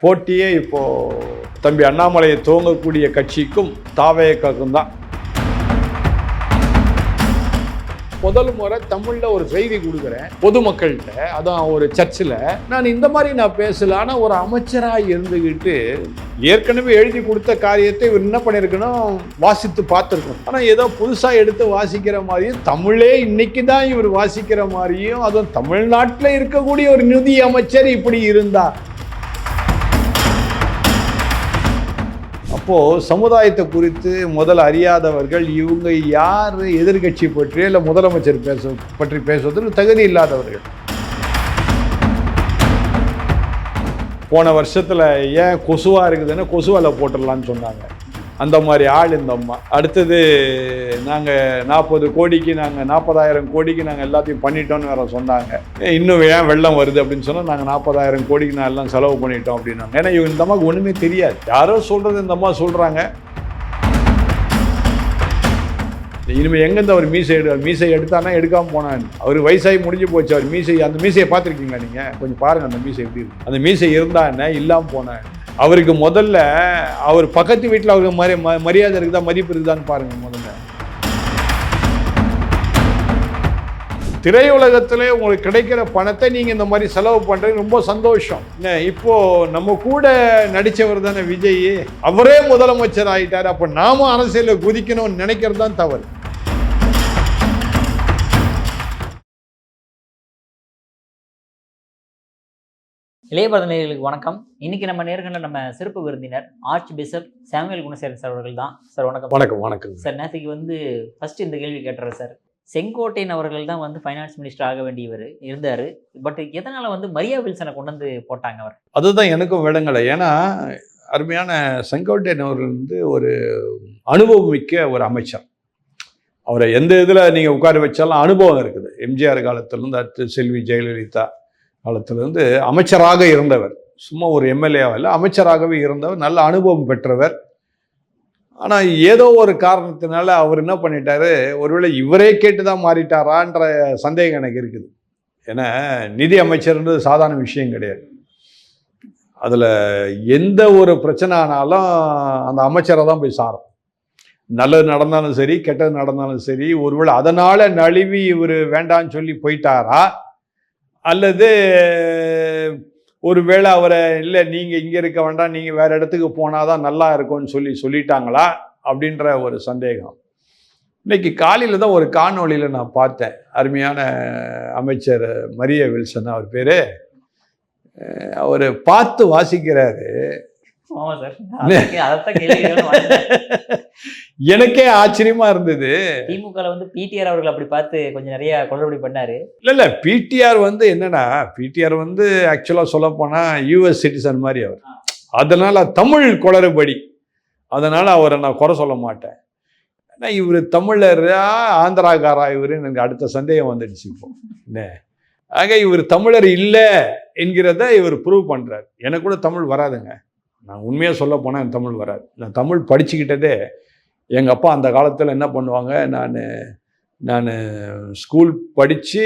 போட்டியே இப்போ தம்பி அண்ணாமலையை துவங்கக்கூடிய கட்சிக்கும் தாவேக்காக்கும் தான். முதல் முறை தமிழ்ல ஒரு செய்தி கொடுக்குறேன் பொதுமக்கள்கிட்ட, அதான் ஒரு சர்ச்சில். நான் இந்த மாதிரி நான் பேசல, ஆனால் ஒரு அமைச்சராக இருந்துக்கிட்டு ஏற்கனவே எழுதி கொடுத்த காரியத்தை இவர் என்ன பண்ணியிருக்கணும், வாசித்து பார்த்துருக்கணும். ஆனால் ஏதோ புதுசாக எடுத்து வாசிக்கிற மாதிரியும், தமிழே இன்னைக்கு தான் இவர் வாசிக்கிற மாதிரியும், அதுவும் தமிழ்நாட்டில் இருக்கக்கூடிய ஒரு நிதி அமைச்சர் இப்படி இருந்தார். அப்போது சமுதாயத்தை குறித்து முதல் அறியாதவர்கள் இவங்க யார், எதிர்கட்சி பற்றி இல்லை முதலமைச்சர் பற்றி பேசுவதற்கு தகுதி இல்லாதவர்கள். போன வருஷத்தில் ஏன் கொசுவாக இருக்குதுன்னு கொசுவலை போட்டுடலான்னு சொன்னாங்க. அந்த மாதிரி ஆள் இந்த அம்மா. அடுத்தது நாங்கள் 40 கோடிக்கு நாங்கள் 40,000 கோடிக்கு நாங்கள் எல்லாத்தையும் பண்ணிட்டோன்னு வேற சொன்னாங்க. இன்னும் ஏன் வெள்ளம் வருது அப்படின்னு சொன்னால் நாங்கள் 40,000 கோடிக்கு நான் எல்லாம் செலவு பண்ணிட்டோம் அப்படின்னாங்க. ஏன்னா இவங்க இந்த அம்மாவுக்கு ஒன்றுமே தெரியாது. யாரோ சொல்கிறது இந்த அம்மா சொல்கிறாங்க. இனிமேல் எங்கேருந்து அவர் மீசை எடுத்தானா எடுக்காமல் போனான். அவர் வயசாகி முடிஞ்சு போச்சு. அவர் அந்த மீசையை பார்த்துருக்கீங்களா நீங்கள்? கொஞ்சம் பாருங்கள் அந்த மீசை எப்படி இருக்கு. அந்த மீசை இருந்தா என்ன, இல்லாமல் போனேன். அவருக்கு முதல்ல அவர் பக்கத்து வீட்டில் அவருக்கு மரியாதை இருக்குதா, மதிப்பு இருக்குதான்னு பாருங்க. முதல்ல திரையுலகத்தில் உங்களுக்கு கிடைக்கிற பணத்தை நீங்கள் இந்த மாதிரி செலவு பண்ணுறது ரொம்ப சந்தோஷம். இப்போ நம்ம கூட நடித்தவர் தானே விஜய், அவரே முதலமைச்சர் ஆகிட்டார். அப்போ நாம அரசியலில் குதிக்கணும்னு நினைக்கிறது தான் தவறு. இளையபாரத நேயர்களுக்கு வணக்கம். இன்னைக்கு நம்ம நேர்காணல நம்ம சிறப்பு விருந்தினர் arch bishop Samuel Gunasekaran sir அவர்கள் தான். சார் வணக்கம். வணக்கம். வணக்கம் சார். நேற்றுக்கு ஃபர்ஸ்ட் இந்த கேள்வி கேட்டுறேன் சார். செங்கோட்டையன் அவர்கள் தான் ஃபைனான்ஸ் மினிஸ்டர் ஆக வேண்டியவர் இருந்தார். பட் எதனால மரியா வில்சனை கொண்டு வந்து போட்டாங்க அவர்? அதுதான் எனக்கும் விளங்கலை. ஏன்னா அருமையான செங்கோட்டையன் அவர்கள் ஒரு அனுபவம் மிக்க ஒரு அமைச்சர். அவரை எந்த இதில் நீங்கள் உட்கார வச்சாலும் அனுபவம் இருக்குது. எம்ஜிஆர் காலத்திலேருந்து அடுத்து செல்வி ஜெயலலிதா காலத்திலிருந்து அமைச்சராக இருந்தவர். சும்மா ஒரு எம்எல்ஏவாக இல்லை, அமைச்சராகவே இருந்தவர். நல்ல அனுபவம் பெற்றவர். ஆனால் ஏதோ ஒரு காரணத்தினால அவர் என்ன பண்ணிட்டாரு, ஒருவேளை இவரே கேட்டு தான் மாறிட்டாரான்ற சந்தேகம் எனக்கு இருக்குது. ஏன்னா நிதி அமைச்சர்ன்றது சாதாரண விஷயம் கிடையாது. அதில் எந்த ஒரு பிரச்சனை ஆனாலும் அந்த அமைச்சரை தான் போய் சாரும். நல்லது நடந்தாலும் சரி, கெட்டது நடந்தாலும் சரி. ஒருவேளை அதனால் நழுவி இவர் வேண்டான்னு சொல்லி போயிட்டாரா, அல்லது ஒருவேளை அவரை இல்லை நீங்கள் இங்கே இருக்க வேண்டாம், நீங்கள் வேறு இடத்துக்கு போனால் தான் நல்லா இருக்கும்னு சொல்லிட்டாங்களா அப்படின்ற ஒரு சந்தேகம். இன்னைக்கு காலையில் தான் ஒரு காணொளியில் நான் பார்த்தேன். அருமையான அமைச்சர் மரியா வில்சன் அவர் பேர். அவர் பார்த்து வாசிக்கிறாரு. எனக்கே ஆச்சரியமா இருந்தது. திமுக பிடிஆர் அவர்கள் அப்படி பார்த்து கொஞ்சம் நிறைய குளறுபடி பண்ணாரு. இல்ல பிடிஆர் என்னன்னா, பிடிஆர் ஆக்சுவலா சொல்ல போனா யூஎஸ் சிட்டிசன் மாதிரி அவர். அதனால தமிழ் குளறுபடி, அதனால அவரை நான் குறை சொல்ல மாட்டேன். ஆனா இவர் தமிழரா ஆந்திராக்காரா இவரு எனக்கு அடுத்த சந்தேகம் வந்துடுச்சு இப்போ. என்ன ஆக இவர் தமிழர் இல்லை என்கிறத இவர் ப்ரூவ் பண்றாரு. எனக்கு கூட தமிழ் வராதுங்க. நான் உண்மையாக சொல்ல போனால் எனக்கு தமிழ் வராது. நான் தமிழ் படிச்சுக்கிட்டதே எங்கள் அப்பா அந்த காலத்தில் என்ன பண்ணுவாங்க, நான் ஸ்கூல் படித்து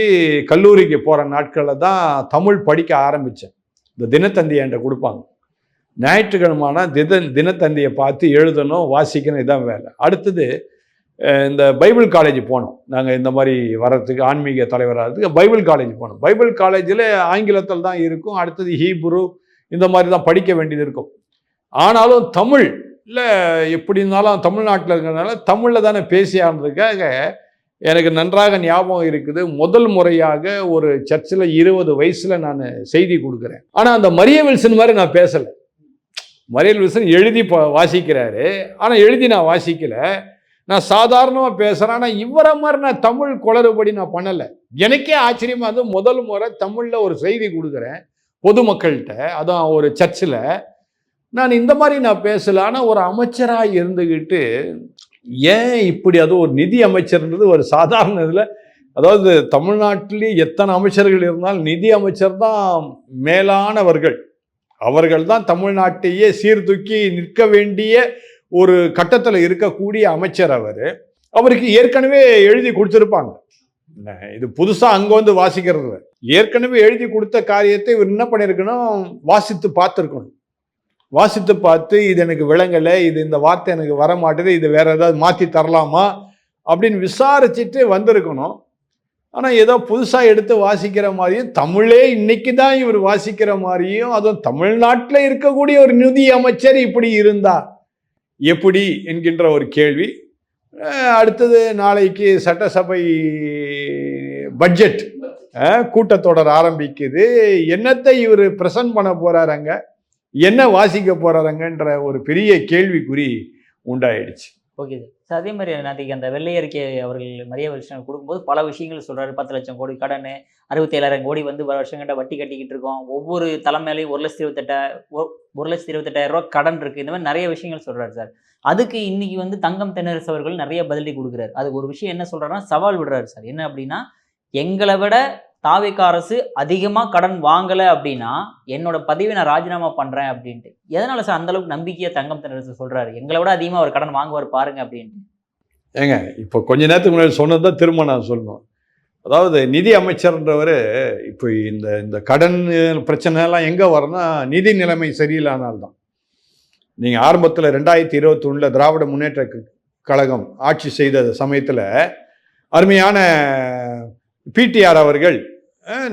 கல்லூரிக்கு போகிற நாட்களில் தான் தமிழ் படிக்க ஆரம்பித்தேன். இந்த தினத்தந்தி என்கிட்ட கொடுப்பாங்க. ஞாயிற்றுக்கிழமான தினத்தந்தியை பார்த்து எழுதணும், வாசிக்கணும், இதான் வேலை. அடுத்தது இந்த பைபிள் காலேஜ் போனோம். நாங்கள் இந்த மாதிரி வர்றதுக்கு, ஆன்மீக தலைவராகிறதுக்கு பைபிள் காலேஜ் போனோம். பைபிள் காலேஜில் ஆங்கிலத்தில் தான் இருக்கும். அடுத்தது ஹீப்ரு இந்த மாதிரி தான் படிக்க வேண்டியது இருக்கும். ஆனாலும் தமிழ் இல்லை, எப்படி இருந்தாலும் தமிழ்நாட்டில் இருக்கிறதுனால தமிழில் தானே பேசி ஆனதுக்காக எனக்கு நன்றாக ஞாபகம் இருக்குது. முதல் முறையாக ஒரு சர்ச்சில் 20 வயசில் நான் செய்தி கொடுக்குறேன். ஆனால் அந்த மரியா வில்சன் மாதிரி நான் பேசலை. மரியா வில்சன் எழுதி வாசிக்கிறாரு, ஆனால் எழுதி நான் வாசிக்கலை. நான் சாதாரணமாக பேசுகிறேன். ஆனால் இவரை மாதிரி நான் தமிழ் குளறுபடி நான் பண்ணலை. எனக்கே ஆச்சரியமாக முதல் முறை தமிழில் ஒரு செய்தி கொடுக்குறேன் பொதுமக்கள்கிட்ட, அதான் ஒரு சர்ச்சில். நான் இந்த மாதிரி நான் பேசல. ஆனால் ஒரு அமைச்சராக இருந்துக்கிட்டு ஏன் இப்படி, அதுவும் ஒரு நிதி அமைச்சர்ன்றது ஒரு சாதாரண இதில், அதாவது தமிழ்நாட்டிலேயே எத்தனை அமைச்சர்கள் இருந்தாலும் நிதி அமைச்சர் தான் மேலானவர்கள். அவர்கள் தான் தமிழ்நாட்டையே சீர்தூக்கி நிற்க வேண்டிய ஒரு கட்டத்தில் இருக்கக்கூடிய அமைச்சர். அவருக்கு ஏற்கனவே எழுதி கொடுத்துருப்பாங்க. இது புதுசாக அங்கே வாசிக்கிறது. ஏற்கனவே எழுதி கொடுத்த காரியத்தை இவர் என்ன பண்ணியிருக்கணும், வாசித்து பார்த்துருக்கணும். வாசித்து பார்த்து இது எனக்கு விளங்கலை, இது இந்த வார்த்தை எனக்கு வர மாட்டேது, இது வேற ஏதாவது மாற்றி தரலாமா அப்படின்னு விசாரிச்சுட்டு வந்திருக்கணும். ஆனால் ஏதோ புதுசாக எடுத்து வாசிக்கிற மாதிரியும், தமிழே இன்னைக்கு தான் இவர் வாசிக்கிற மாதிரியும், அதுவும் தமிழ்நாட்டில் இருக்கக்கூடிய ஒரு நிதி அமைச்சர் இப்படி இருந்தா எப்படி என்கின்ற ஒரு கேள்வி. அடுத்தது நாளைக்கு சட்டசபை பட்ஜெட் கூட்டத்தொடர் ஆரம்பிக்குது. என்னத்தை இவர் பிரசன்ட் பண்ண போறாருங்க, என்ன வாசிக்க போறாருங்கன்ற ஒரு பெரிய கேள்விக்குறி உண்டாயிடுச்சு. Okay sir. அதே மாதிரி நாளைக்கு அந்த வெள்ளை அறிக்கை அவர்கள் மரியா வில்சன் கொடுக்கும்போது பல விஷயங்கள் சொல்றாரு. 10 லட்சம் கோடி கடன், 67,000 கோடி வந்து வருஷங்கிட்ட வட்டி கட்டிக்கிட்டு இருக்கோம், ஒவ்வொரு தலைமையிலையும் 1,28,000 ரூபா கடன் இருக்கு, இந்த மாதிரி நிறைய விஷயங்கள் சொல்றாரு சார். அதுக்கு இன்னைக்கு வந்து தங்கம் தென்னரசு அவர்கள் நிறைய பதிலடி கொடுக்குறாரு. அதுக்கு ஒரு விஷயம் என்ன சொல்றாருன்னா, சவால் விடுறாரு சார். என்ன அப்படின்னா, எங்களை விட தாவேக அரசு அதிகமாக கடன் வாங்கலை அப்படின்னா என்னோட பதவியை நான் ராஜினாமா பண்ணுறேன் அப்படின்ட்டு. எதனால சார் அந்த அளவுக்கு நம்பிக்கையாக தங்கம் தென்னரசு சொல்கிறாரு, எங்களை விட அதிகமாக அவர் கடன் வாங்குவார் பாருங்க அப்படின்ட்டு? ஏங்க, இப்போ கொஞ்ச நேரத்துக்கு முன்னாடி சொன்னது தான் திரும்ப நான் சொல்லணும். அதாவது நிதி அமைச்சர்ன்றவர் இப்போ இந்த கடன் பிரச்சனைலாம் எங்கே வரும்னா, நிதி நிலைமை சரியில்லானால்தான். நீங்கள் ஆரம்பத்தில் 2021 திராவிட முன்னேற்ற கழகம் ஆட்சி செய்த சமயத்தில் அருமையான பிடிஆர் அவர்கள்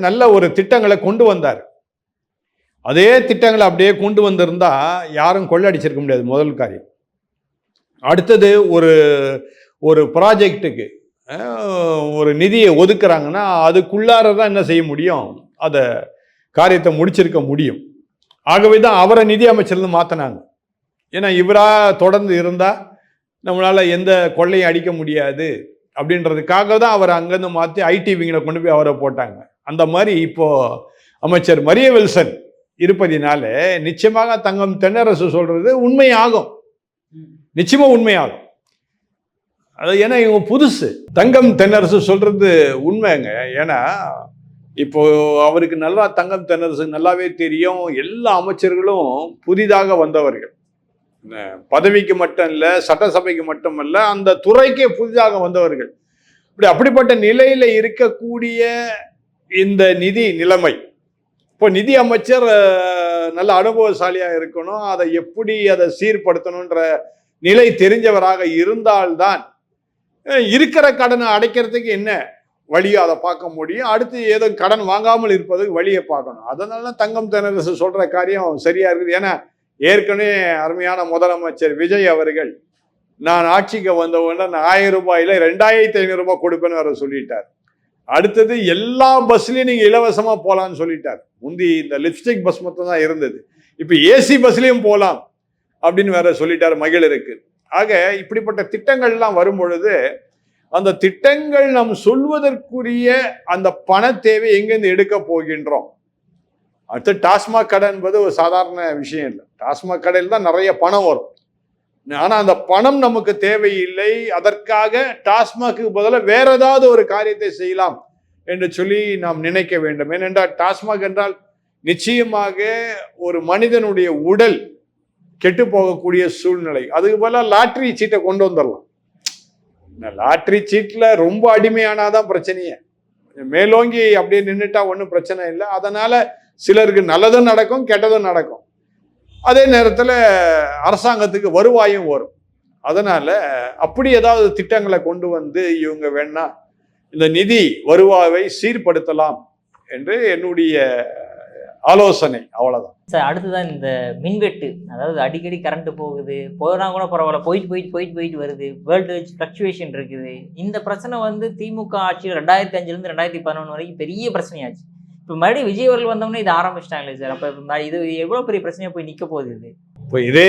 நல்ல ஒரு திட்டங்களை கொண்டு வந்தார். அதே திட்டங்களை அப்படியே கொண்டு வந்திருந்தா யாரும் கொள்ளடிச்சிருக்க முடியாது, முதல் காரியம். அடுத்தது ஒரு ப்ராஜெக்டுக்கு ஒரு நிதியை ஒதுக்குறாங்கன்னா அதுக்குள்ளாரதான் என்ன செய்ய முடியும், அதை காரியத்தை முடிச்சிருக்க முடியும். ஆகவே தான் அவரை நிதி அமைச்சர்லேருந்து மாற்றினாங்க. ஏன்னா இவராக தொடர்ந்து இருந்தால் நம்மளால் எந்த கொள்ளையும் அடிக்க முடியாது அப்படின்றதுக்காக தான் அவர் அங்கேருந்து மாற்றி ஐடி விங்கில் கொண்டு போய் அவரை போட்டாங்க. அந்த மாதிரி இப்போ அமைச்சர் மரியா வில்சன் இருப்பதினால நிச்சயமாக தங்கம் தென்னரசு சொல்றது உண்மையாகும், நிச்சயமா உண்மையாகும். அது ஏன்னா இவங்க புதுசு, தங்கம் தென்னரசு சொல்றது உண்மைங்க. ஏன்னா இப்போ அவருக்கு நல்லா தங்கம் தென்னரசு நல்லாவே தெரியும், எல்லா அமைச்சர்களும் புதிதாக வந்தவர்கள், பதவிக்கு மட்டும் இல்லை சட்டசபைக்கு மட்டுமல்ல அந்த துறைக்கே புதிதாக வந்தவர்கள். அப்படிப்பட்ட நிலையில இருக்கக்கூடிய இந்த நிதி நிலைமை, இப்போ நிதி அமைச்சர் நல்ல அனுபவசாலியா இருக்கணும், அதை எப்படி அதை சீர்படுத்தணுன்ற நிலை தெரிஞ்சவராக இருந்தால்தான் இருக்கிற கடனை அடைக்கிறதுக்கு என்ன வழியோ அதை பார்க்க முடியும். அடுத்து ஏதோ கடன் வாங்காமல் இருப்பதுக்கு வழியை பார்க்கணும். அதனால தங்கம் தென்னரசு சொல்ற காரியம் சரியா இருக்குது. ஏன்னா ஏற்கனவே அருமையான முதலமைச்சர் விஜய் அவர்கள் நான் ஆட்சிக்கு வந்தவொடனே 1000 ரூபாயில 2,500 ரூபாய் கொடுப்பேன்னு வர சொல்லிட்டார். அடுத்தது எல்லா பஸ்லயும் நீங்க இலவசமா போலான்னு சொல்லிட்டார். முந்தி இந்த லிப்ஸ்டிக் பஸ் மட்டும் தான் இருந்தது, இப்ப ஏசி பஸ்லயும் போலாம் அப்படின்னு வேற சொல்லிட்டார் மகளிருக்கு. ஆக இப்படிப்பட்ட திட்டங்கள்லாம் வரும் பொழுது அந்த திட்டங்கள் நாம் சொல்வதற்குரிய அந்த பண தேவை எங்கேருந்து எடுக்க போகின்றோம். அடுத்து டாஸ்மாக் கடை என்பது ஒரு சாதாரண விஷயம் இல்லை. டாஸ்மாக் கடையில் தான் நிறைய பணம் வரும். ஆனால் அந்த பணம் நமக்கு தேவையில்லை, அதற்காக டாஸ்மாக்கு பதிலாக வேற ஏதாவது ஒரு காரியத்தை செய்யலாம் என்று சொல்லி நாம் நினைக்க வேண்டும். ஏனென்றால் டாஸ்மாக் என்றால் நிச்சயமாக ஒரு மனிதனுடைய உடல் கெட்டு போகக்கூடிய சூழ்நிலை. அதுக்கு பதிலாக லாட்ரி சீட்டை கொண்டு வந்துடலாம். லாட்ரி சீட்டில் ரொம்ப அடிமையானாதான் பிரச்சனையே. மேலோங்கி அப்படியே நின்றுட்டா ஒன்றும் பிரச்சனை இல்லை. அதனால சிலருக்கு நல்லதும் நடக்கும் கெட்டதும் நடக்கும். அதே நேரத்தில் அரசாங்கத்துக்கு வருவாயும் வரும். அதனால அப்படி ஏதாவது திட்டங்களை கொண்டு வந்து இவங்க வேணா இந்த நிதி வருவாயை சீர்படுத்தலாம் என்று என்னுடைய ஆலோசனை. அவ்வளவுதான் சார். அடுத்துதான் இந்த மின்வெட்டு, அதாவது அடிக்கடி கரண்ட் போகுது, போனா கூட பரவாயில்ல, போயிட்டு வருது, வேர்ல்டு ஃப்ளக்சுவேஷன் இருக்குது. இந்த பிரச்சனை வந்து திமுக ஆட்சியில் 2005 2011 வரைக்கும் பெரிய பிரச்சனையாச்சு. இப்போ மறுபடியும் விஜய் அவர்கள் வந்தவொடனே இது ஆரம்பிச்சிட்டாங்களே சார். அப்போ இது எவ்வளோ பெரிய பிரச்சனையாக போய் நிற்க போகுது இது? இப்போ இதே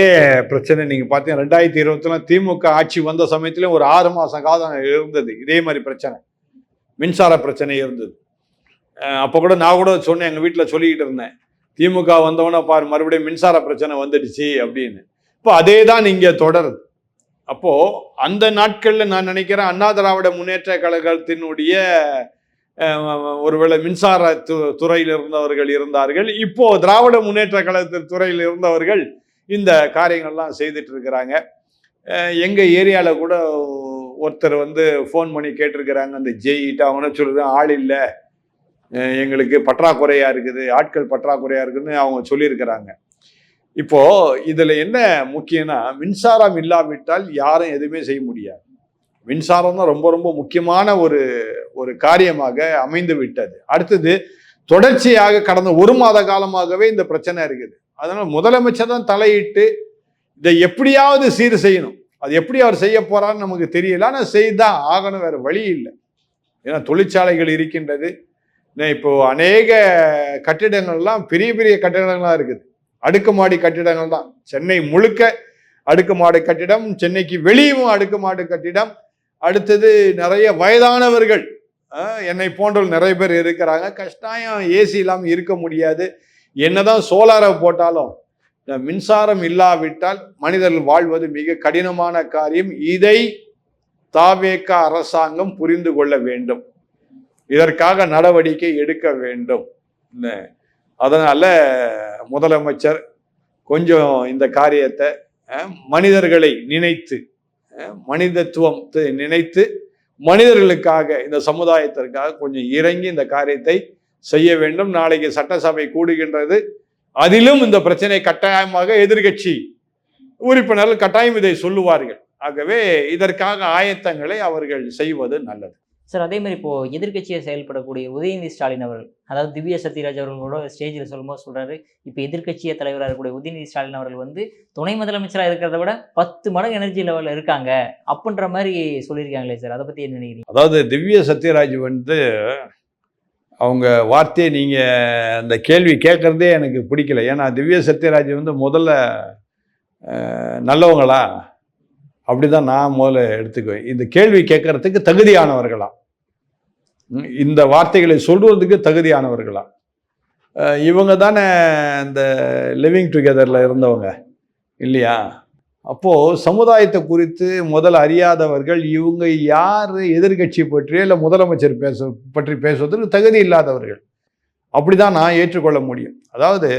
பிரச்சனை நீங்கள் பார்த்தீங்கன்னா 2021 திமுக ஆட்சி வந்த சமயத்துலேயும் ஒரு 6 மாதம் காலம் இருந்தது. இதே மாதிரி பிரச்சனை, மின்சார பிரச்சனை இருந்தது. அப்போ கூட நான் கூட சொன்னேன், எங்கள் வீட்டில் சொல்லிக்கிட்டு இருந்தேன், திமுக வந்தவொடனே பாரு மறுபடியும் மின்சார பிரச்சனை வந்துடுச்சு அப்படின்னு. இப்போ அதே தான் இங்கே தொடருது. அப்போது அந்த நாட்களில் நான் நினைக்கிறேன் அண்ணா திராவிட முன்னேற்ற கழகத்தினுடைய ஒருவேளை மின்சார துறையில் இருந்தவர்கள் இருந்தார்கள். இப்போ திராவிட முன்னேற்ற கழகத்தின் துறையில் இருந்தவர்கள் இந்த காரியங்கள்லாம் செய்துட்டு இருக்கிறாங்க. எங்கள் ஏரியாவில் கூட ஒருத்தர் வந்து ஃபோன் பண்ணி கேட்டிருக்கிறாங்க, அந்த ஜெயிட்டு அவங்க சொல்லுறது ஆள் இல்லை, எங்களுக்கு பற்றாக்குறையாக இருக்குது, ஆட்கள் பற்றாக்குறையாக இருக்குதுன்னு அவங்க சொல்லியிருக்கிறாங்க. இப்போ இதுல என்ன முக்கியம்னா, மின்சாரம் இல்லாவிட்டால் யாரும் எதுவுமே செய்ய முடியாது. மின்சாரம் தான் ரொம்ப ரொம்ப முக்கியமான ஒரு ஒரு காரியமாக அமைந்து விட்டது. அடுத்தது தொடர்ச்சியாக கடந்த 1 மாத காலமாகவே இந்த பிரச்சனை இருக்குது. அதனால முதலமைச்சர் தான் தலையிட்டு இதை எப்படியாவது சீர் செய்யணும். அது எப்படி அவர் செய்ய போறான்னு நமக்கு தெரியல. ஆனால் செய்தான் ஆகணும், வேற வழி இல்லை. ஏன்னா தொழிற்சாலைகள் இருக்கின்றது. இப்போ அநேக கட்டிடங்கள்லாம் பெரிய பெரிய கட்டிடங்கள்லாம் இருக்குது. அடுக்குமாடி கட்டிடங்கள் தான். சென்னை முழுக்க அடுக்குமாடி கட்டிடம், சென்னைக்கு வெளியும் அடுக்குமாடி கட்டிடம். அடுத்தது நிறைய வயதானவர்கள், என்னை போன்றவர்கள் நிறைய பேர் இருக்கிறாங்க. கஷ்டாயம் ஏசி இல்லாமல் இருக்க முடியாது. என்னதான் சோலாரை போட்டாலும் மின்சாரம் இல்லாவிட்டால் மனிதர்கள் வாழ்வது மிக கடினமான காரியம். இதை தாவேக அரசாங்கம் புரிந்து கொள்ள வேண்டும். இதற்காக நடவடிக்கை எடுக்க வேண்டும். அதனால முதலமைச்சர் கொஞ்சம் இந்த காரியத்தை மனிதர்களை நினைத்து, மனிதத்துவத்தை நினைத்து, மனிதர்களுக்காக, இந்த சமுதாயத்திற்காக கொஞ்சம் இறங்கி இந்த காரியத்தை செய்ய வேண்டும். நாளைக்கு சட்டசபை கூடுகின்றது. அதிலும் இந்த பிரச்சனை கட்டாயமாக எதிர்கட்சி உறுப்பினர்கள் கட்டாயம் இதை சொல்லுவார்கள். ஆகவே இதற்காக ஆயத்தங்களை அவர்கள் செய்வது நல்லது. சார், அதே மாதிரி இப்போ எதிர்கட்சியை செயல்படக்கூடிய உதயநிதி ஸ்டாலின் அவர்கள், அதாவது திவ்யா சத்யராஜ் அவர்களோட ஸ்டேஜில் சொல்லும்போது சொல்றாரு, இப்போ எதிர்கட்சியை தலைவராக இருக்கக்கூடிய உதயநிதி ஸ்டாலின் அவர்கள் வந்து துணை முதலமைச்சராக இருக்கிறத விட 10 மடங்கு எனர்ஜி லெவலில் இருக்காங்க அப்படின்ற மாதிரி சொல்லியிருக்காங்களே சார், அதை பற்றி என்ன நினைக்கிறீங்க? அதாவது திவ்யா சத்யராஜ் வந்து அவங்க வார்த்தையை நீங்கள் அந்த கேள்வி கேட்குறதே எனக்கு பிடிக்கல. ஏன்னா திவ்யா சத்யராஜ் வந்து முதல்ல நல்லவங்களா அப்படிதான் நான் முதல்ல எடுத்துக்குவேன். இந்த கேள்வி கேட்கறதுக்கு தகுதியானவர்களா, இந்த வார்த்தைகளை சொல்றதுக்கு தகுதியானவர்களா? இவங்க தானே இந்த லிவிங் டுகெதரில் இருந்தவங்க இல்லையா? அப்போது சமுதாயத்தை குறித்து முதல்ல அறியாதவர்கள் இவங்க யார்? எதிர்கட்சி பற்றியோ இல்லை முதலமைச்சர் பற்றி பேசுவதற்கு தகுதி இல்லாதவர்கள். அப்படி தான் நான் ஏற்றுக்கொள்ள முடியும். அதாவது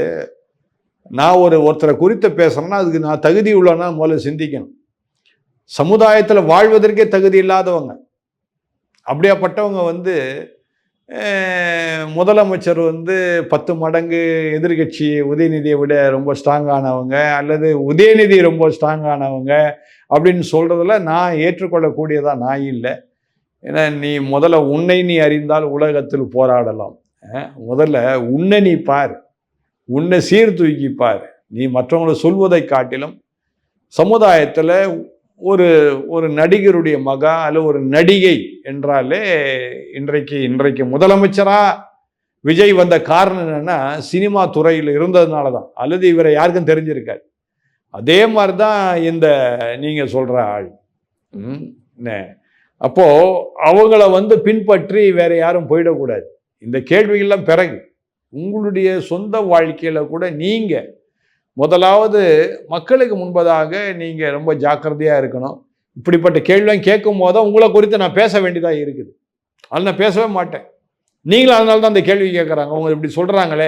நான் ஒருத்தரை குறித்து பேசுகிறேன்னா அதுக்கு நான் தகுதி உள்ளனா முதல்ல சிந்திக்கணும். சமுதாயத்தில் வாழ்வதற்கே தகுதி இல்லாதவங்க, அப்படியாப்பட்டவங்க வந்து முதலமைச்சர் வந்து 10 மடங்கு எதிர்கட்சி உதயநிதியை விட ரொம்ப ஸ்ட்ராங்கானவங்க அல்லது உதயநிதி ரொம்ப ஸ்ட்ராங்கானவங்க அப்படின்னு சொல்றதுல நான் ஏற்றுக்கொள்ளக்கூடியதா நான் இல்லை. ஏன்னா முதல்ல உன்னை நீ அறிந்தால் உலகத்தில் போராடலாம். முதல்ல உன்னை நீ பார், உன்னை சீர்தூக்கி பார். நீ மற்றவங்களை சொல்வதை காட்டிலும் சமுதாயத்தில் ஒரு நடிகருடைய மகா அல்ல ஒரு நடிகை என்றாலே இன்றைக்கு முதலமைச்சரா விஜய் வந்த காரணம் என்னன்னா சினிமா துறையில் இருந்ததுனால தான், அல்லது இவரை யாருக்கும் தெரிஞ்சிருக்காரு. அதே மாதிரி தான் இந்த நீங்க சொல்ற ஆள். அப்போ அவங்கள வந்து பின்பற்றி வேற யாரும் போயிடக்கூடாது. இந்த கேள்விகள்லாம் பிறகு உங்களுடைய சொந்த வாழ்க்கையில கூட நீங்க முதலாவது மக்களுக்கு முன்பதாக நீங்கள் ரொம்ப ஜாக்கிரதையாக இருக்கணும். இப்படிப்பட்ட கேள்வியெல்லாம் கேட்கும் போது தான் உங்களை குறித்து நான் பேச வேண்டியதாக இருக்குது. அதில் நான் பேசவே மாட்டேன். நீங்களும் அதனால தான் அந்த கேள்வி கேட்குறாங்க. அவங்க இப்படி சொல்கிறாங்களே,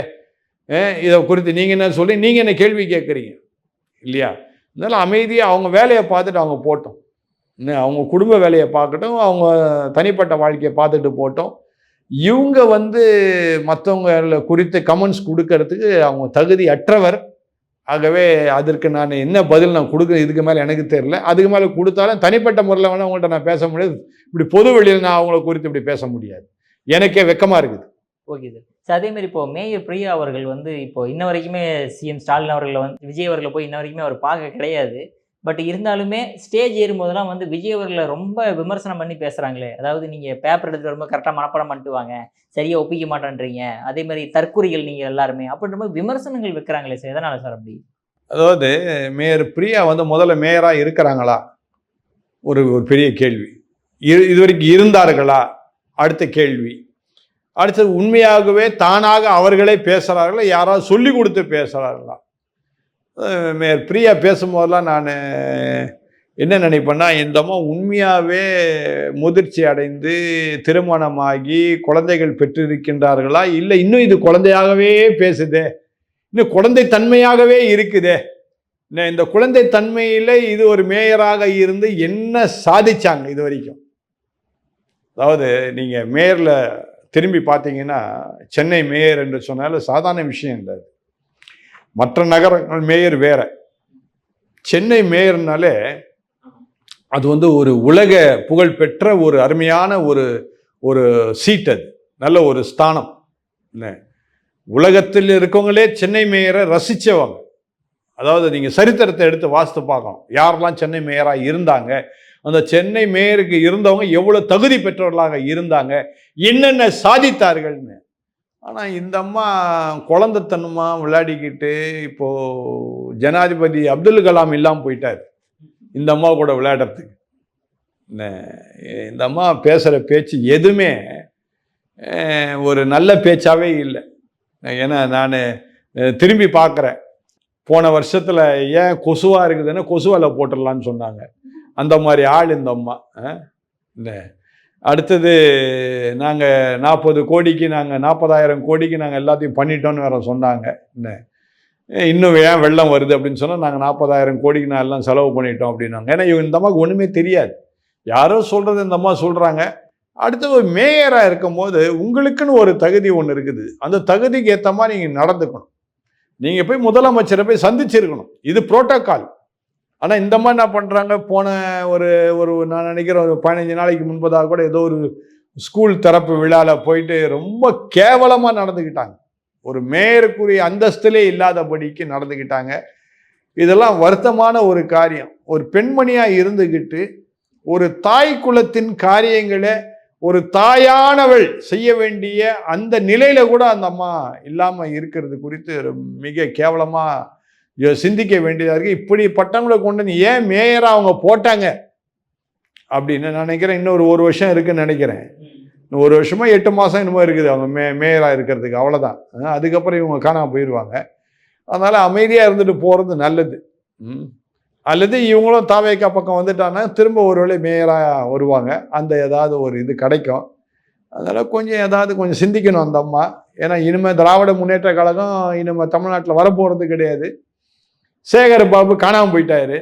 இதை குறித்து நீங்கள் என்ன சொல்லி நீங்கள் என்ன கேள்வி கேட்குறீங்க இல்லையா? அதனால் அமைதியாக அவங்க வேலையை பார்த்துட்டு அவங்க போட்டோம். அவங்க குடும்ப வேலையை பார்க்கட்டும், அவங்க தனிப்பட்ட வாழ்க்கையை பார்த்துட்டு போட்டோம். இவங்க வந்து மற்றவங்களை குறித்து கமெண்ட்ஸ் கொடுக்கறதுக்கு அவங்க தகுதி அற்றவர். ஆகவே அதற்கு நான் என்ன பதில் நான் கொடுக்குறேன் இதுக்கு மேலே எனக்கு தெரியல. அதுக்கு மேலே கொடுத்தாலும் தனிப்பட்ட முறையில் வேணால் அவங்கள்ட்ட நான் பேச முடியாது. இப்படி பொது வெளியில் நான் அவங்கள குறித்து இப்படி பேச முடியாது. எனக்கே வெக்கமாக இருக்குது. Okay sir. சார், அதே மாதிரி இப்போ மேயர் பிரியா அவர்கள் வந்து இப்போ இன்ன வரைக்குமே சிஎம் ஸ்டாலின் அவர்களை வந்து விஜய் அவர்களை போய் இன்ன வரைக்குமே அவர் பார்க்க கிடையாது. பட் இருந்தாலுமே ஸ்டேஜ் ஏறும்போதெல்லாம் வந்து விஜய் அவர்களை ரொம்ப விமர்சனம் பண்ணி பேசுகிறாங்களே. அதாவது நீங்கள் பேப்பர் எடுத்து வரும்போது கரெக்டாக மனப்பாடம் பண்ணிட்டு வாங்க, சரியாக ஒப்பிக்க மாட்டேன்றீங்க, அதே மாதிரி தற்கொலைகள் நீங்கள் எல்லாருமே அப்படின்ற மாதிரி விமர்சனங்கள் வைக்கிறாங்களே சார், எதனால சார் அப்படி? அதாவது மேயர் பிரியா வந்து முதல்ல மேயராக இருக்கிறாங்களா ஒரு பெரிய கேள்வி. இது வரைக்கும் இருந்தார்களா அடுத்த கேள்வி. அடுத்தது உண்மையாகவே தானாக அவர்களே பேசுகிறார்களா, யாராவது சொல்லி கொடுத்து பேசுகிறார்களா? மேயர் பிரியா பேசும்போதெல்லாம் நான் என்ன நினைப்பேன்னா, இந்த அம்மா உண்மையாகவே முதிர்ச்சி அடைந்து திருமணமாகி குழந்தைகள் பெற்றிருக்கின்றார்களா, இல்லை இன்னும் இது குழந்தையாகவே பேசுதே, இன்னும் குழந்தை தன்மையாகவே இருக்குதே, இந்த குழந்தை தன்மையில் இது ஒரு மேயராக இருந்து என்ன சாதிச்சாங்க இது வரைக்கும்? அதாவது நீங்கள் மேயரில் திரும்பி பார்த்தீங்கன்னா, சென்னை மேயர் என்று சொன்னாலும் சாதாரண விஷயம் இல்லை. மற்ற நகரங்கள் மேயர் வேற. சென்னை மேயர்னாலே அது வந்து ஒரு உலக புகழ் பெற்ற ஒரு அருமையான ஒரு ஒரு சீட், அது நல்ல ஒரு ஸ்தானம். உலகத்தில் இருக்கவங்களே சென்னை மேயரை ரசித்தவங்க. அதாவது நீங்கள் சரித்திரத்தை எடுத்து வாசித்து பார்க்கணும், யாரெல்லாம் சென்னை மேயராக இருந்தாங்க, அந்த சென்னை மேயருக்கு இருந்தவங்க எவ்வளோ தகுதி பெற்றவர்களாக இருந்தாங்க, என்னென்ன சாதித்தார்கள்னு. ஆனால் இந்த அம்மா குழந்தைத்தனமாக விளையாடிக்கிட்டு இப்போது ஜனாதிபதி அப்துல் கலாம் இல்லாமல் போயிட்டார் இந்த அம்மா கூட விளையாடுறதுக்கு. இந்த அம்மா பேசுகிற பேச்சு எதுவுமே ஒரு நல்ல பேச்சாவே இல்லை. ஏன்னா நான் திரும்பி பார்க்குறேன், போன வருஷத்தில் ஏன் கொசுவாக இருக்குதுன்னு கொசுவலை போட்டுடலான்னு சொன்னாங்க, அந்த மாதிரி ஆள் இந்த அம்மா. அடுத்தது நாங்கள் 40 கோடிக்கு நாங்கள் 40,000 கோடிக்கு நாங்கள் எல்லாத்தையும் பண்ணிட்டோன்னு வேற சொன்னாங்க. இன்னும் ஏன் வெள்ளம் வருது அப்படின்னு சொன்னால் நாங்கள் 40,000 கோடிக்கு நான் எல்லாம் செலவு பண்ணிட்டோம் அப்படின்னாங்க. ஏன்னா இந்த அம்மாவுக்கு ஒன்றுமே தெரியாது, யாரோ சொல்கிறது இந்த அம்மா சொல்கிறாங்க. அடுத்து ஒரு மேயராக இருக்கும் போது உங்களுக்குன்னு ஒரு தகுதி ஒன்று இருக்குது, அந்த தகுதிக்கு ஏற்ற மாதிரி நீங்கள் நடந்துக்கணும். நீங்கள் போய் முதலமைச்சரை போய் சந்திச்சிருக்கணும், இது புரோட்டோக்கால். ஆனால் இந்த மாதிரி என்ன பண்ணுறாங்க, போன ஒரு நான் நினைக்கிறேன் ஒரு 15 நாளைக்கு முன்பதாக கூட ஏதோ ஒரு ஸ்கூல் திறப்பு விழாவில் போயிட்டு ரொம்ப கேவலமாக நடந்துக்கிட்டாங்க, ஒரு மேயருக்குரிய அந்தஸ்திலே இல்லாதபடிக்கு நடந்துக்கிட்டாங்க. இதெல்லாம் வருத்தமான ஒரு காரியம். ஒரு பெண்மணியாக இருந்துக்கிட்டு ஒரு தாய் குலத்தின் காரியங்களை ஒரு தாயானவள் செய்ய வேண்டிய அந்த நிலையில கூட அந்த அம்மா இல்லாமல் இருக்கிறது குறித்து மிக கேவலமாக சிந்திக்க வேண்டியதாக இருக்குது. இப்படிப்பட்டவங்களை கொண்டு ஏன் மேயராக அவங்க போட்டாங்க அப்படின்னு நான் நினைக்கிறேன். இன்னொரு 1 வருஷம் இருக்குன்னு நினைக்கிறேன், 1 வருஷமா 8 மாதம் என்னமோ இருக்குது அவங்க மேயராக இருக்கிறதுக்கு, அவ்வளோதான். அதுக்கப்புறம் இவங்க காணாமல் போயிடுவாங்க. அதனால் அமைதியாக இருந்துட்டு போகிறது நல்லது. அல்லது இவங்களும் தாவேக்கா பக்கம் வந்துட்டாங்கன்னா திரும்ப ஒருவேளை மேயராக வருவாங்க, அந்த ஏதாவது ஒரு இது கிடைக்கும். அதனால் கொஞ்சம் சிந்திக்கணும் அந்த அம்மா. ஏன்னா இனிமேல் திராவிட முன்னேற்ற கழகம் இனிமேல் தமிழ்நாட்டில் வரப்போகிறது கிடையாது. சேகர் பாபு காணாமல் போயிட்டாரு,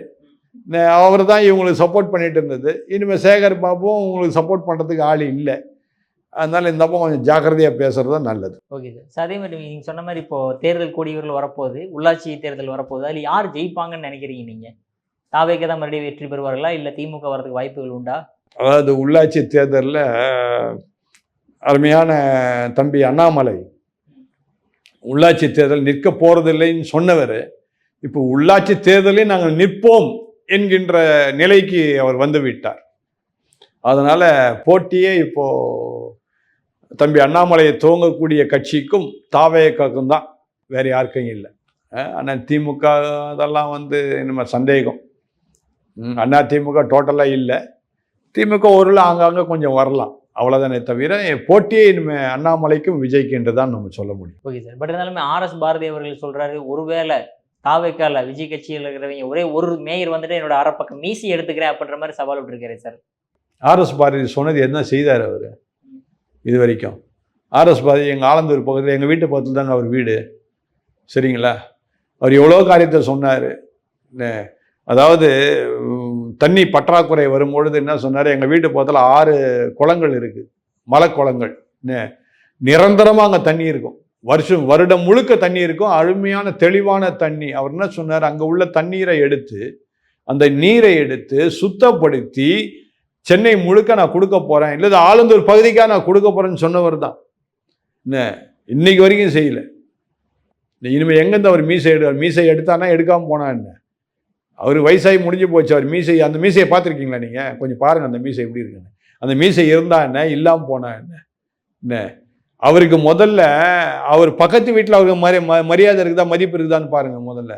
அவர் தான் இவங்களுக்கு சப்போர்ட் பண்ணிட்டு இருந்தது. இனிமேல் சேகர் பாபுவும் உங்களுக்கு சப்போர்ட் பண்ணுறதுக்கு ஆள் இல்லை. அதனால இந்த அம்மா கொஞ்சம் ஜாக்கிரதையாக பேசுறது தான் நல்லது. Okay sir. அதே மாதிரி நீங்கள் சொன்ன மாதிரி இப்போ தேர்தல் கூடியவர்கள் வரப்போகுது, உள்ளாட்சி தேர்தல் வரப்போகுது, அதில் யார் ஜெயிப்பாங்கன்னு நினைக்கிறீங்க நீங்கள்? தாவேக்கா தான் மறுபடியும் வெற்றி பெறுவார்களா, இல்லை திமுக வரதுக்கு வாய்ப்புகள் உண்டா? அதாவது உள்ளாட்சி தேர்தலில் அருமையான தம்பி அண்ணாமலை உள்ளாட்சி தேர்தல் நிற்க போறதில்லைன்னு சொன்னவர், இப்போ உள்ளாட்சி தேர்தலில் நாங்கள் நிற்போம் என்கின்ற நிலைக்கு அவர் வந்து விட்டார். அதனால போட்டியே இப்போ தம்பி அண்ணாமலையை துவங்கக்கூடிய கட்சிக்கும் தாவேக்காக்கும் தான், வேற யாருக்கும் இல்லை. ஆனால் திமுக அதெல்லாம் இனிமேல் சந்தேகம். அண்ணா திமுக டோட்டலாக இல்லை, திமுக ஒரு ஆங்காங்க கொஞ்சம் வரலாம், அவ்வளோதானே தவிர போட்டியே இனிமேல் அண்ணாமலைக்கும் விஜய்க்கு என்று தான் நம்ம சொல்ல முடியும். Okay sir. பட் இருந்தாலுமே RS பாரதி அவர்கள் சொல்றாரு, ஒருவேளை தாவேக்கால விஜய் கட்சியில் இருக்கிறவங்க ஒரே ஒரு மேயர் வந்துட்டு என்னோட அரைப்பக்கம் மீசி எடுத்துக்கிறேன் அப்படின்ற மாதிரி சவால் விட்டுருக்காரு சார். RS பாரதி சொன்னது என்ன செய்தார் அவர் இது வரைக்கும்? RS பாரதி எங்கள் ஆலந்தூர் பக்கத்தில் எங்கள் வீட்டு பக்கத்தில் தாங்க அவர் வீடு, சரிங்களா? அவர் எவ்வளோ காரியத்தை சொன்னார். அதாவது தண்ணி பற்றாக்குறை வரும்பொழுது என்ன சொன்னார், எங்கள் வீட்டு பக்கத்தில் 6 குளங்கள் இருக்குது, மலை குளங்கள், நிரந்தரமாக அங்கே தண்ணி இருக்கும், வருடம் முழுக்க தண்ணி இருக்கும், அருமையான தெளிவான தண்ணி. அவர் என்ன சொன்னார், அங்கே உள்ள தண்ணீரை எடுத்து அந்த நீரை எடுத்து சுத்தப்படுத்தி சென்னை முழுக்க நான் கொடுக்க போகிறேன், இல்லை ஆலந்தூர் பகுதிக்காக நான் கொடுக்க போகிறேன்னு சொன்னவர் தான். இன்னைக்கு வரைக்கும் செய்யலை. இனிமேல் எங்கேருந்து அவர் மீசை எடுவார்? மீசை எடுத்தானா எடுக்காமல் போனா என்ன? அவர் வயசாகி முடிஞ்சு போச்சு. அவர் மீசை, அந்த மீசையை பார்த்துருக்கீங்களா நீங்கள்? கொஞ்சம் பாருங்கள் அந்த மீசை எப்படி இருக்குன்னு. அந்த மீசை இருந்தா என்ன, இல்லாமல் போனா என்ன? அவருக்கு முதல்ல அவர் பக்கத்து வீட்டில் அவருக்கு மரியாதை இருக்குதா, மதிப்பு இருக்குதான்னு பாருங்கள். முதல்ல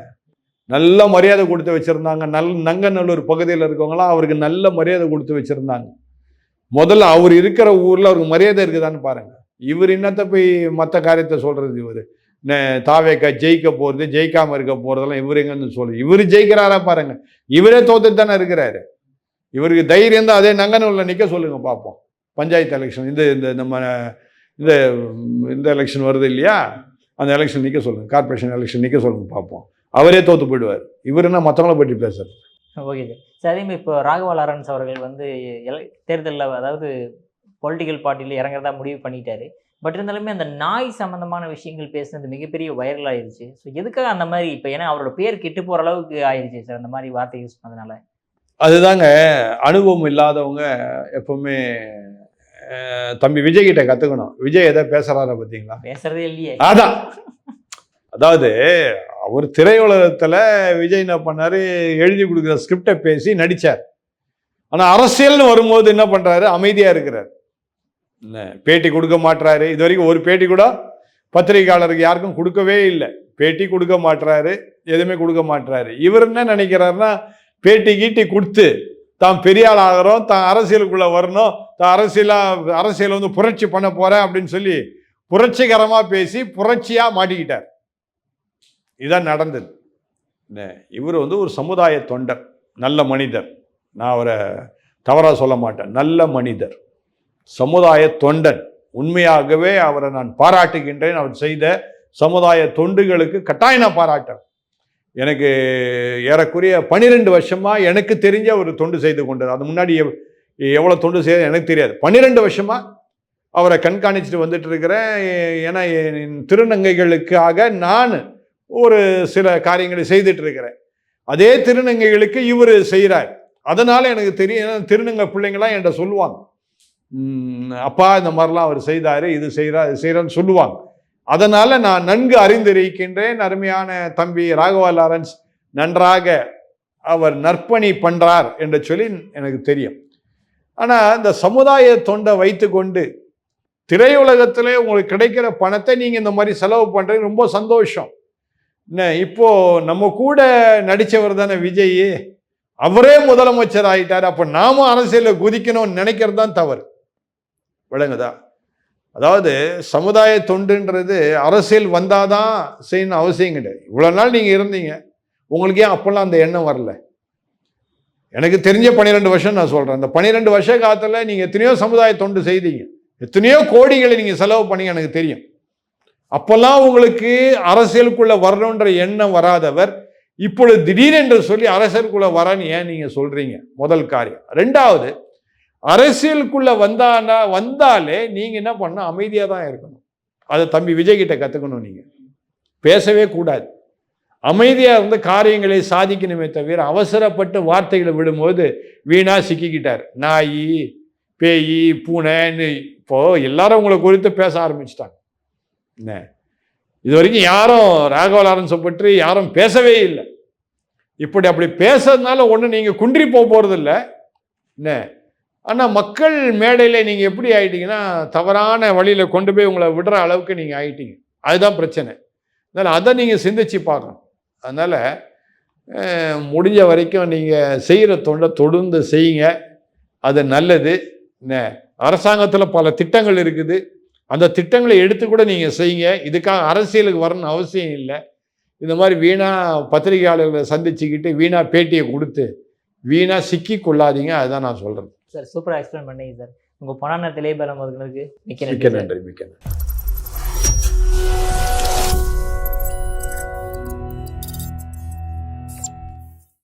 நல்ல மரியாதை கொடுத்து வச்சுருந்தாங்க. நங்கநல்லூர் பகுதியில் இருக்கவங்களாம் அவருக்கு நல்ல மரியாதை கொடுத்து வச்சுருந்தாங்க. முதல்ல அவர் இருக்கிற ஊரில் அவருக்கு மரியாதை இருக்குதான்னு பாருங்கள். இவர் என்னத்தை போய் மற்ற காரியத்தை சொல்கிறது? இவர் தாவேக்கா ஜெயிக்க போகிறது, ஜெயிக்காமல் இருக்க போகிறதெல்லாம் இவர் எங்கன்னு சொல்லுது. இவர் ஜெயிக்கிறாரா பாருங்கள், இவரே தோத்துட்டு தானே இருக்கிறாரு. இவருக்கு தைரியம் தான். அதே நங்கநல்லூரில் நிற்க சொல்லுங்க பார்ப்போம். பஞ்சாயத்து எலெக்ஷன் இந்த எலெக்ஷன் வருது இல்லையா, அந்த எலெக்ஷன் நிற்க சொல்லுங்கள், கார்பரேஷன் எலெக்ஷன் நிற்க சொல்லுங்கள் பார்ப்போம். அவரே தோற்று போயிடுவார். இவர் என்ன மற்றவங்கள பற்றி பேசுறது? Okay sir. சரி, அதே மாதிரி இப்போ ராகவா லாரன்ஸ் அவர்கள் தேர்தலில், அதாவது பொலிட்டிக்கல் பார்ட்டியில் இறங்குறதா முடிவு பண்ணிட்டாரு. பட் இருந்தாலுமே அந்த நாய் சம்பந்தமான விஷயங்கள் பேசுனது மிகப்பெரிய வைரல் ஆயிருச்சு. ஸோ எதுக்காக அந்த மாதிரி இப்போ ஏன்னா அவரோட பேர் கெட்டு போற அளவுக்கு ஆயிருச்சு சார் அந்த மாதிரி வார்த்தை யூஸ் பண்ணதுனால. அதுதாங்க, அனுபவம் இல்லாதவங்க எப்பவுமே தம்பி விஜய் கிட்ட கத்துக்கணும். விஜய் எதை பேசுறாரு பார்த்தீங்களா? பேசுறதே இல்லையே. அதான், அதாவது அவர் திரையுலகத்துல விஜய் என்ன பண்ணாரு, எழுதி கொடுக்குற ஸ்கிரிப்டை பேசி நடிச்சார். ஆனா அரசியல்னு வரும்போது என்ன பண்றாரு, அமைதியா இருக்கிறார். பேட்டி கொடுக்க மாட்டாரு. இது வரைக்கும் ஒரு பேட்டி கூட பத்திரிகையாளருக்கு யாருக்கும் கொடுக்கவே இல்லை. பேட்டி கொடுக்க மாட்டாரு, எதுவுமே கொடுக்க மாட்டாரு. இவர் என்ன நினைக்கிறாருன்னா, பேட்டி கீட்டி கொடுத்து தான் பெரிய ஆள் ஆகிறோம், தான் அரசியலுக்குள்ள வரணும், தான் அரசியல் வந்து புரட்சி பண்ண போறேன் அப்படின்னு சொல்லி புரட்சிகரமா பேசி புரட்சியா மாட்டிக்கிட்டார். இதான் நடந்தது. இவர் வந்து ஒரு சமுதாய தொண்டர், நல்ல மனிதர். நான் அவரை தவறா சொல்ல மாட்டேன். நல்ல மனிதர், சமுதாய தொண்டன். உண்மையாகவே அவரை நான் பாராட்டுகின்றேன். அவர் செய்த சமுதாய தொண்டுகளுக்கு கட்டாயம் நான் பாராட்டேன். எனக்கு ஏறக்குறைய 12 வருஷமா எனக்கு தெரிஞ்ச ஒரு தொண்டு செய்து கொண்டார். அது முன்னாடி எவ்வளோ தொண்டு செய்ய எனக்கு தெரியாது. 12 வருஷமா அவரை கண்காணிச்சுட்டு வந்துட்டு இருக்கிறேன். ஏன்னா என் திருநங்கைகளுக்காக நான் ஒரு சில காரியங்களை செய்துட்டு இருக்கிறேன். அதே திருநங்கைகளுக்கு இவர் செய்கிறார். அதனால எனக்கு தெரியும். ஏன்னா திருநங்கை பிள்ளைங்களாம் என்கிட்ட சொல்லுவாங்க, அப்பா இந்த மாதிரிலாம் அவர் செய்தாரு, இது செய்கிறார், இது செய்கிறான்னு சொல்லுவாங்க. அதனால நான் நன்கு அறிந்திருக்கின்றேன். அருமையான தம்பி ராகவா லாரன்ஸ் நன்றாக அவர் நற்பணி பண்றார் என்று சொல்லி எனக்கு தெரியும். ஆனா இந்த சமுதாய தொண்டை வைத்து கொண்டு திரையுலகத்திலே உங்களுக்கு கிடைக்கிற பணத்தை நீங்க இந்த மாதிரி செலவு பண்றது ரொம்ப சந்தோஷம். என்ன, இப்போ நம்ம கூட நடிச்சவர் தானே விஜய், அவரே முதலமைச்சர் ஆயிட்டார். அப்ப நாம அரசியலில் குதிக்கணும்னு நினைக்கிறது தான் தவறு. விளங்குதா? அதாவது சமுதாய தொண்டுன்றது அரசியல் வந்தாதான் செய்யணும் அவசியம் கிடையாது. இவ்வளவு நாள் நீங்க இருந்தீங்க, உங்களுக்கு ஏன் அப்பெல்லாம் அந்த எண்ணம் வரல? எனக்கு தெரிஞ்ச 12 வருஷம் நான் சொல்றேன். அந்த 12 வருஷ காலத்துல நீங்க எத்தனையோ சமுதாய தொண்டு செய்தீங்க, எத்தனையோ கோடிகளை நீங்க செலவு பண்ணீங்க, எனக்கு தெரியும். அப்பெல்லாம் உங்களுக்கு அரசியலுக்குள்ள வரணுன்ற எண்ணம் வராதவர் இப்பொழுது திடீரென்று சொல்லி அரசியலுக்குள்ள வரன்னு ஏன் நீங்க சொல்றீங்க? முதல் காரியம். ரெண்டாவது, அரசியலுக்குள்ள வந்தாலே நீங்க என்ன பண்ண, அமைதியா தான் இருக்கணும். அதை தம்பி விஜய் கிட்ட கத்துக்கணும். நீங்க பேசவே கூடாது, அமைதியா இருந்து காரியங்களை சாதிக்கணுமே தவிர அவசரப்பட்டு வார்த்தைகளை விடும்போது வீணா சிக்கிக்கிட்டார். நாய், பேய், பூனைன்னு இப்போ எல்லாரும் உங்களை குறித்து பேச ஆரம்பிச்சுட்டாங்க. என்ன, இது வரைக்கும் யாரும் ராகவா லாரன்ஸை பற்றி யாரும் பேசவே இல்லை. அப்படி பேசுறதுனால ஒண்ணு நீங்க குன்றி போறது இல்லை. என்ன, ஆனா மக்கள் மேடையில நீங்க எப்படி ஆயிட்டீங்கன்னா, தவறான வழியில கொண்டு போய் உங்களை விடுற அளவுக்கு நீங்க ஆயிட்டீங்க. அதுதான் பிரச்சனை. அதனால அதை நீங்க சிந்திச்சு பார்க்கணும். அதனால முடிஞ்ச வரைக்கும் நீங்க செய்யற தொண்டை தொடர்ந்து செய்யுங்க, அது நல்லது. அரசாங்கத்துல பல திட்டங்கள் இருக்குது, அந்த திட்டங்களை எடுத்து கூட நீங்க செய்யுங்க. இதுக்காக அரசியலுக்கு வரணும்னு அவசியம் இல்லை. இந்த மாதிரி வீணா பத்திரிகையாளர்களை சந்திச்சுக்கிட்டு வீணா பேட்டியை கொடுத்து வீணா சிக்கி கொள்ளாதீங்க. அதுதான் நான் சொல்றேன். சார் சூப்பராக எக்ஸ்பிளைன் பண்ணீங்க சார். உங்கள் பொன்னான திலேபலம் அவர்களுக்கு மிக்க நன்றி.